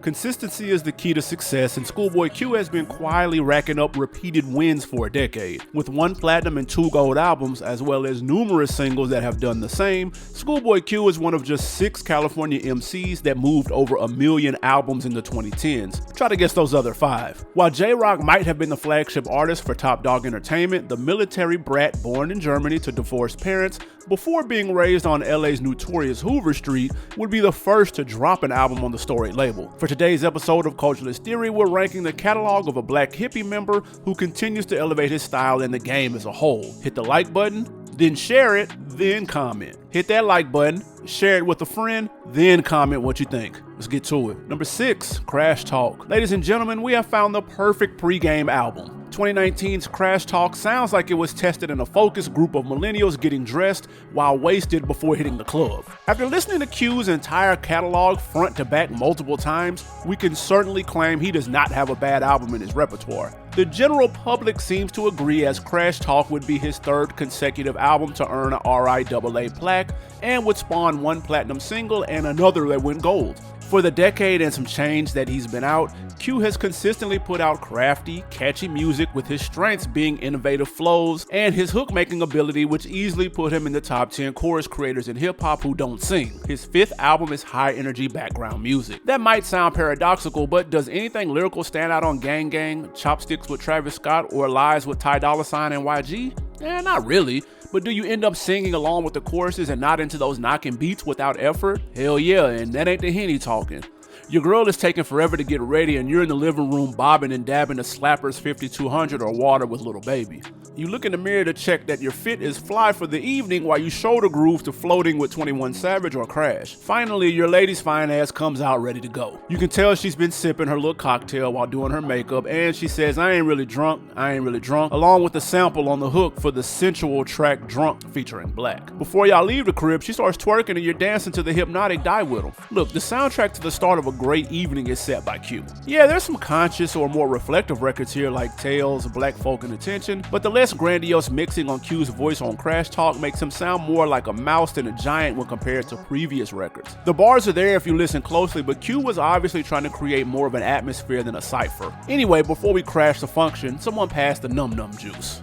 Consistency is the key to success, and Schoolboy Q has been quietly racking up repeated wins for a decade. With 1 platinum and 2 gold albums, as well as numerous singles that have done the same, Schoolboy Q is one of just 6 California MCs that moved over 1 million albums in the 2010s. Try to guess those other 5. While J-Rock might have been the flagship artist for Top Dog Entertainment, the military brat born in Germany to divorced parents, before being raised on LA's notorious Hoover Street, would be the first to drop an album on the Storied label. For today's episode of Culturalist Theory, we're ranking the catalog of a black hippie member who continues to elevate his style and the game as a whole. Hit the like button, then share it, then comment. Hit that like button, share it with a friend, then comment what you think. Let's get to it. Number 6, Crash Talk. Ladies and gentlemen, we have found the perfect pregame album. 2019's Crash Talk sounds like it was tested in a focused group of millennials getting dressed while wasted before hitting the club. After listening to Q's entire catalog front to back multiple times, we can certainly claim he does not have a bad album in his repertoire. The general public seems to agree, as Crash Talk would be his 3rd consecutive album to earn a RIAA plaque and would spawn 1 platinum single and another that went gold. For the decade and some change that he's been out, Q has consistently put out crafty, catchy music, with his strengths being innovative flows and his hook-making ability, which easily put him in the top 10 chorus creators in hip-hop who don't sing. His 5th album is high-energy background music. That might sound paradoxical, but does anything lyrical stand out on Gang Gang, Chopsticks with Travis Scott, or Lies with Ty Dolla $ign and YG? Not really. But do you end up singing along with the choruses and not into those knocking beats without effort? Hell yeah, and that ain't the Henny talking. Your girl is taking forever to get ready and you're in the living room bobbing and dabbing to Slappers 5200 or Water with Little Baby. You look in the mirror to check that your fit is fly for the evening while you shoulder groove to Floating with 21 Savage or Crash. Finally, your lady's fine ass comes out ready to go. You can tell she's been sipping her little cocktail while doing her makeup, and she says, I ain't really drunk, along with the sample on the hook for the sensual track Drunk featuring Black. Before y'all leave the crib, she starts twerking and you're dancing to the hypnotic Die With 'Em. Look, the soundtrack to the start of a great evening is set by Q. Yeah, there's some conscious or more reflective records here like Tales, Black Folk and Attention, but the less grandiose mixing on Q's voice on Crash Talk makes him sound more like a mouse than a giant when compared to previous records. The bars are there if you listen closely, but Q was obviously trying to create more of an atmosphere than a cipher. Anyway, before we crash the function, someone pass the num num juice.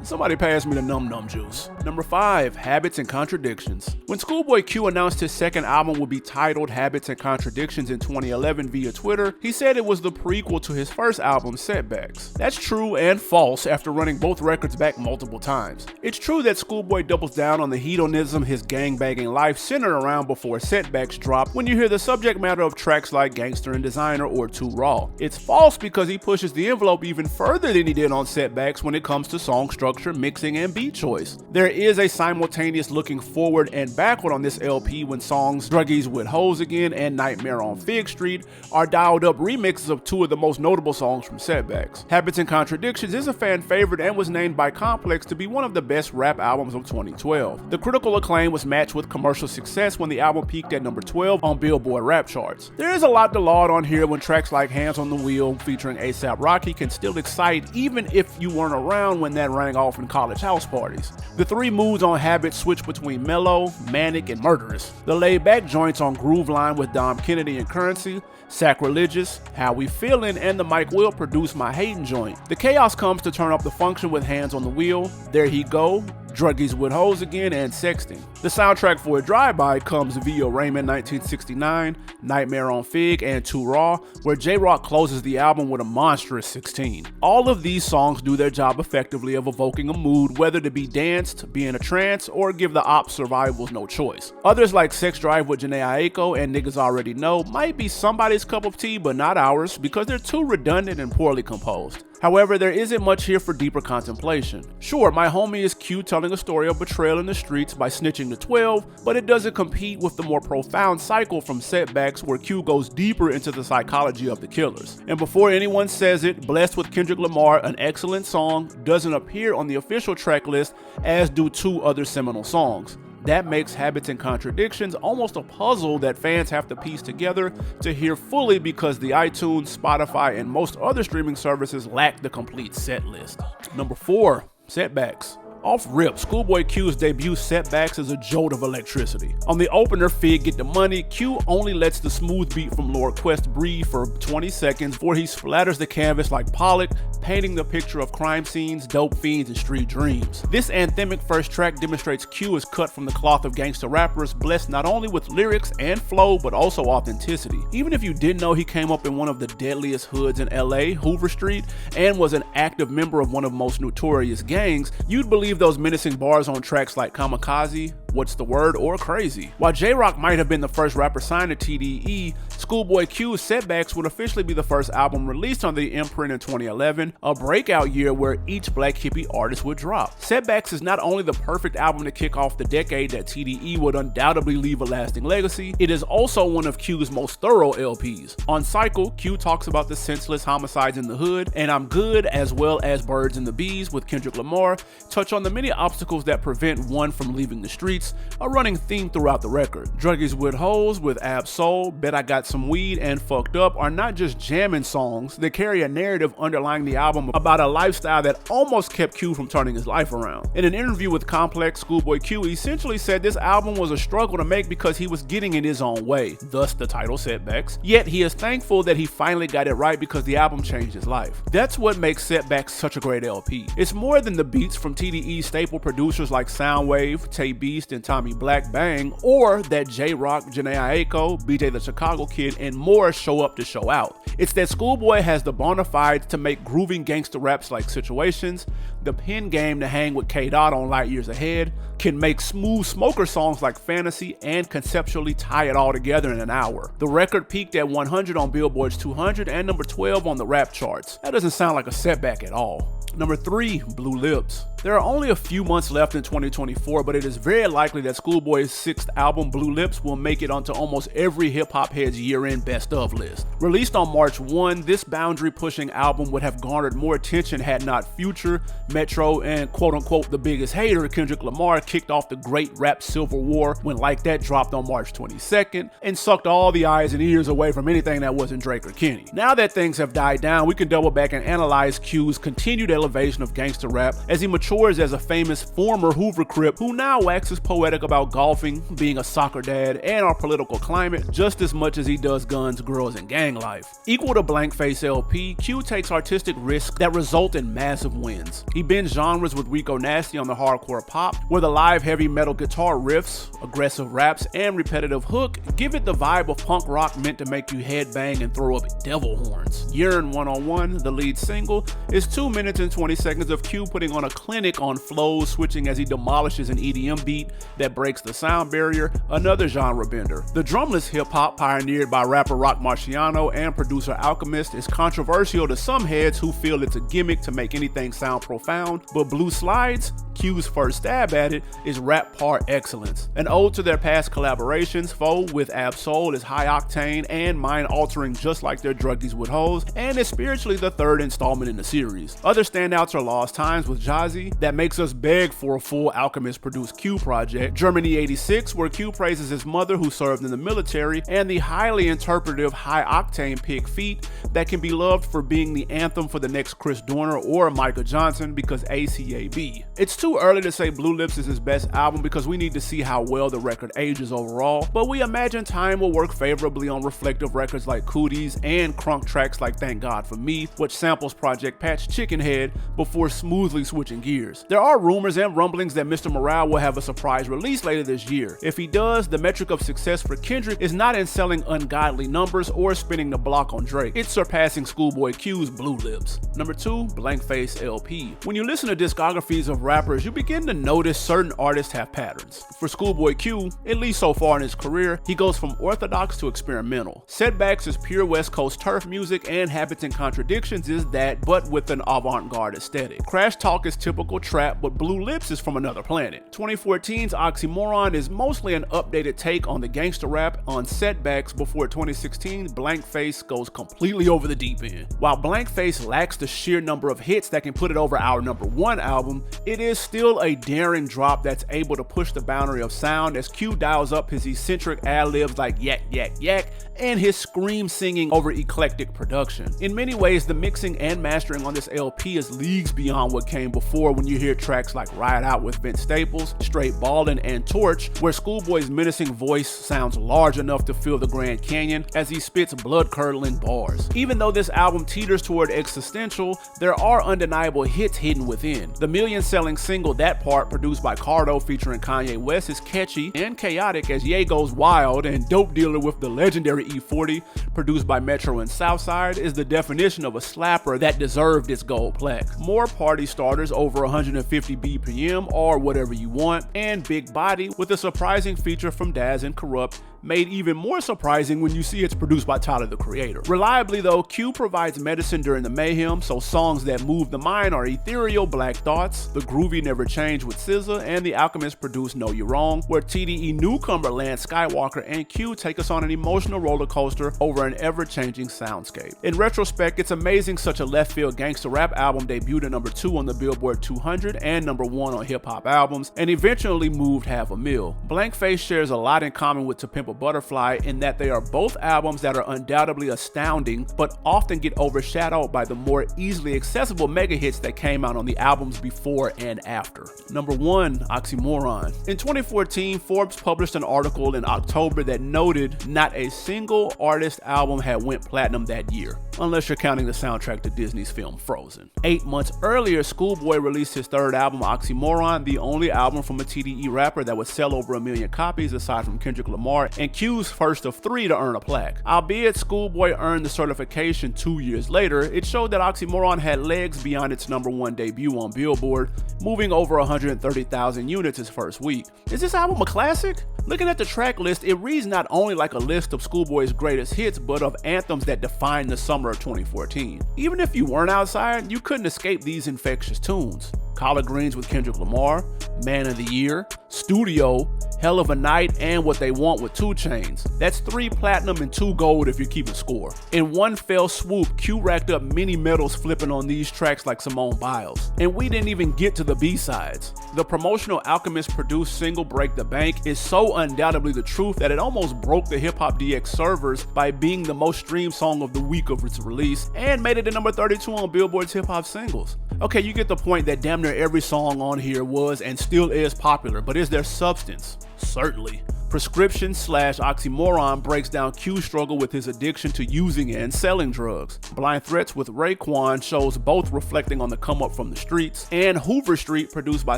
Somebody pass me the num num juice. Number 5, Habits and Contradictions. When Schoolboy Q announced his 2nd album would be titled Habits and Contradictions in 2011 via Twitter, he said it was the prequel to his first album, Setbacks. That's true and false after running both records back multiple times. It's true that Schoolboy doubles down on the hedonism his gangbanging life centered around before Setbacks dropped when you hear the subject matter of tracks like Gangster and Designer or Too Raw. It's false because he pushes the envelope even further than he did on Setbacks when it comes to song structure, mixing, and beat choice. There is a simultaneous looking forward and backward on this LP when songs Druggies with Hoes Again and Nightmare on Fig Street are dialed up remixes of 2 of the most notable songs from Setbacks. Habits and Contradictions is a fan favorite and was named by Complex to be one of the best rap albums of 2012. The critical acclaim was matched with commercial success when the album peaked at number 12 on Billboard rap charts. There is a lot to laud on here when tracks like Hands on the Wheel featuring A$AP Rocky can still excite even if you weren't around when that rang off in college house parties. The 3 moods on Habit switch between mellow, manic, and murderous. The laid-back joints on Groove Line with Dom Kennedy and Currency, Sacrilegious, How We Feelin', and the Mike Will produced My Hatin' joint. The chaos comes to turn up the function with Hands on the Wheel, There He Go, Druggies with Hoes Again, and Sexting. The soundtrack for a drive-by comes via Raymond 1969, Nightmare on Fig, and Too Raw, where J-Rock closes the album with a monstrous 16. All of these songs do their job effectively of evoking a mood, whether to be danced, be in a trance, or give the ops survivals no choice. Others like Sex Drive with Jhené Aiko and Niggas Already Know might be somebody's cup of tea, but not ours, because they're too redundant and poorly composed. However, there isn't much here for deeper contemplation. Sure, My Homie is Q telling a story of betrayal in the streets by snitching to 12, but it doesn't compete with the more profound cycle from Setbacks where Q goes deeper into the psychology of the killers. And before anyone says it, Blessed with Kendrick Lamar, an excellent song, doesn't appear on the official track list, as do 2 other seminal songs. That makes Habits and Contradictions almost a puzzle that fans have to piece together to hear fully because the iTunes, Spotify, and most other streaming services lack the complete set list. Number 4, Setbacks. Off rip, Schoolboy Q's debut Setbacks is a jolt of electricity. On the opener, Fig Get the Money, Q only lets the smooth beat from Lord Quest breathe for 20 seconds before he splatters the canvas like Pollock, painting the picture of crime scenes, dope fiends, and street dreams. This anthemic first track demonstrates Q is cut from the cloth of gangster rappers, blessed not only with lyrics and flow, but also authenticity. Even if you didn't know he came up in one of the deadliest hoods in LA, Hoover Street, and was an active member of one of the most notorious gangs, you'd believe those menacing bars on tracks like Kamikaze, What's the Word, or Crazy. While J-Rock might have been the first rapper signed to TDE, Schoolboy Q's Setbacks would officially be the first album released on the imprint in 2011, a breakout year where each black hippie artist would drop. Setbacks is not only the perfect album to kick off the decade that TDE would undoubtedly leave a lasting legacy, it is also one of Q's most thorough LPs. On Cycle, Q talks about the senseless homicides in the hood, and I'm Good, as well as Birds and the Bees with Kendrick Lamar, touch on the many obstacles that prevent one from leaving the streets, a running theme throughout the record. Druggies with Hoes with Ab Soul, Bet I Got Some Weed, and Fucked Up are not just jamming songs, they carry a narrative underlying the album about a lifestyle that almost kept Q from turning his life around. In an interview with Complex, Schoolboy Q essentially said this album was a struggle to make because he was getting in his own way, thus the title Setbacks, yet he is thankful that he finally got it right because the album changed his life. That's what makes Setbacks such a great LP. It's more than the beats from TDE staple producers like Soundwave, Tay Beast, and Tommy Black Bang, or that J-Rock, Jhené Aiko, BJ the Chicago Kid, and more show up to show out. It's that Schoolboy has the bona fides to make grooving gangster raps like Situations, the pen game to hang with K-Dot on Light Years Ahead, can make smooth smoker songs like Fantasy, and conceptually tie it all together in an hour. The record peaked at 100 on Billboard's 200 and number 12 on the rap charts. That doesn't sound like a setback at all. Number 3, Blue Lips. There are only a few months left in 2024, but it is very likely that Schoolboy's 6th album, Blue Lips, will make it onto almost every hip-hop head's year-end best-of list. Released on March 1, this boundary-pushing album would have garnered more attention had not Future, Metro, and quote-unquote the biggest hater, Kendrick Lamar, kicked off the great rap civil war when Like That dropped on March 22nd, and sucked all the eyes and ears away from anything that wasn't Drake or Kenny. Now that things have died down, we can double back and analyze Q's continued elevation of gangster rap as he matures as a famous former Hoover Crip who now waxes poetic about golfing, being a soccer dad, and our political climate just as much as he does guns, girls, and gang life. Equal to Blank Face LP, Q takes artistic risks that result in massive wins. He bends genres with Rico Nasty on the hardcore pop, where the live heavy metal guitar riffs, aggressive raps, and repetitive hook give it the vibe of punk rock meant to make you headbang and throw up devil horns. Yearn 101, the lead single, is 2 minutes and 20 seconds of Q putting on a clinic on flows, switching as he demolishes an EDM beat that breaks the sound barrier, another genre bender. The drumless hip-hop pioneered by rapper Rock Marciano and producer Alchemist is controversial to some heads who feel it's a gimmick to make anything sound profound, but Blue Slides, Q's first stab at it, is rap par excellence. An ode to their past collaborations, Foe with Ab Soul is high octane and mind-altering just like their Druggies with Hoes, and is spiritually the 3rd installment in the series. Other standouts are Lost Times with Jazzy, that makes us beg for a full Alchemist-produced Q project, Germany 86, where Q praises his mother who served in the military, and the highly interpretive high-octane Pig Feet that can be loved for being the anthem for the next Chris Dorner or Micah Johnson because ACAB. It's too early to say Blue Lips is his best album because we need to see how well the record ages overall, but we imagine time will work favorably on reflective records like Cooties and crunk tracks like Thank God For Me, which samples Project Patch Chickenhead before smoothly switching gears. There are rumors and rumblings that Mr. Morale will have a surprise release later this year. If he does, the metric of success for Kendrick is not in selling ungodly numbers or spinning the block on Drake. It's surpassing Schoolboy Q's Blue Lips. Number 2, Blank Face LP. When you listen to discographies of rappers, you begin to notice certain artists have patterns. For Schoolboy Q, at least so far in his career, he goes from orthodox to experimental. Setbacks is pure West Coast turf music, and Habits and Contradictions is that, but with an avant-garde aesthetic. Crash Talk is typical trap, but Blue Lips is from another planet. 2014's Oxymoron is mostly an updated take on the gangster rap on Setbacks before 2016 Blank Face goes completely over the deep end. While Blank Face lacks the sheer number of hits that can put it over our number 1 album, it is still a daring drop that's able to push the boundary of sound as Q dials up his eccentric ad-libs like yak yak yak and his scream singing over eclectic production. In many ways, the mixing and mastering on this LP is leagues beyond what came before when you hear tracks like Ride Out with Vince Staples, Straight Ballin', and Torch, where Schoolboy's menacing voice sounds large enough to fill the Grand Canyon as he spits blood-curdling bars. Even though this album teeters toward existential, there are undeniable hits hidden within. The million-selling single That Part, produced by Cardo featuring Kanye West, is catchy and chaotic as Ye Goes Wild, and Dope Dealer with the legendary E40, produced by Metro and Southside, is the definition of a slapper that deserved its gold plaque. More party starters over 150 BPM or Whatever You Want, and Big Body with a surprising feature from Daz and Corrupt, made even more surprising when you see it's produced by Tyler the Creator. Reliably though, Q provides medicine during the mayhem, so songs that move the mind are Ethereal, Black Thoughts, The Groovy Never Change with SZA, and The Alchemist produced Know You Wrong, where TDE newcomer Lance Skywalker and Q take us on an emotional roller coaster over an ever-changing soundscape. In retrospect, it's amazing such a left-field gangster rap album debuted at number 2 on the Billboard 200 and number 1 on hip-hop albums, and eventually moved half a mil. Blank Face shares a lot in common with To Pimp a Butterfly in that they are both albums that are undoubtedly astounding, but often get overshadowed by the more easily accessible mega hits that came out on the albums before and after. Number 1, Oxymoron. In 2014, Forbes published an article in October that noted not a single artist album had went platinum that year, unless you're counting the soundtrack to Disney's film Frozen. 8 months earlier, Schoolboy released his third album, Oxymoron, the only album from a TDE rapper that would sell over 1 million copies aside from Kendrick Lamar, and Q's first of 3 to earn a plaque. Albeit Schoolboy earned the certification 2 years later, it showed that Oxymoron had legs beyond its number 1 debut on Billboard, moving over 130,000 units his first week. Is this album a classic? Looking at the track list, it reads not only like a list of Schoolboy's greatest hits, but of anthems that defined the summer of 2014. Even if you weren't outside, you couldn't escape these infectious tunes. Collard Greens with Kendrick Lamar, Man of the Year, Studio, Hell of a Night, and What They Want with 2 Chainz. That's 3 platinum and 2 gold if you're keeping score. In one fell swoop, Q racked up many medals flipping on these tracks like Simone Biles. And we didn't even get to the B-sides. The promotional Alchemist produced single Break the Bank is so undoubtedly the truth that it almost broke the Hip Hop DX servers by being the most streamed song of the week of its release, and made it to number 32 on Billboard's hip hop singles. Okay, you get the point that damn near every song on here was and still is popular, but is there substance? Certainly. Prescription/Oxymoron breaks down Q's struggle with his addiction to using and selling drugs. Blind Threats with Raekwon shows both reflecting on the come up from the streets, and Hoover Street, produced by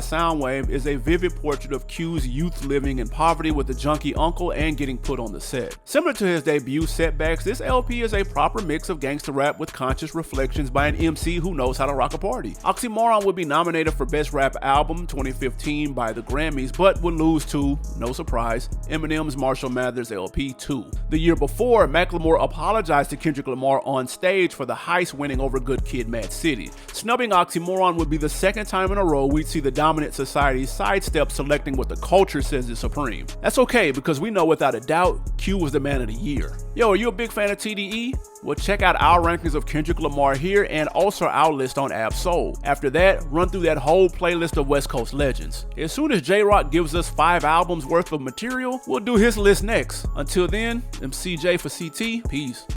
Soundwave, is a vivid portrait of Q's youth living in poverty with a junkie uncle and getting put on the set. Similar to his debut, Setbacks, this LP is a proper mix of gangster rap with conscious reflections by an MC who knows how to rock a party. Oxymoron would be nominated for Best Rap Album 2015 by the Grammys, but would lose to, no surprise, Eminem's Marshall Mathers LP 2. The year before, Macklemore apologized to Kendrick Lamar on stage for the heist winning over Good Kid, Mad City. Snubbing Oxymoron would be the second time in a row we'd see the dominant society sidestep selecting what the culture says is supreme. That's okay, because we know without a doubt, Q was the man of the year. Yo, are you a big fan of TDE? Well, check out our rankings of Kendrick Lamar here and also our list on Ab-Soul. After that, run through that whole playlist of West Coast legends. As soon as J-Rock gives us 5 albums worth of material, we'll do his list next. Until then, I'm CJ for CT. Peace.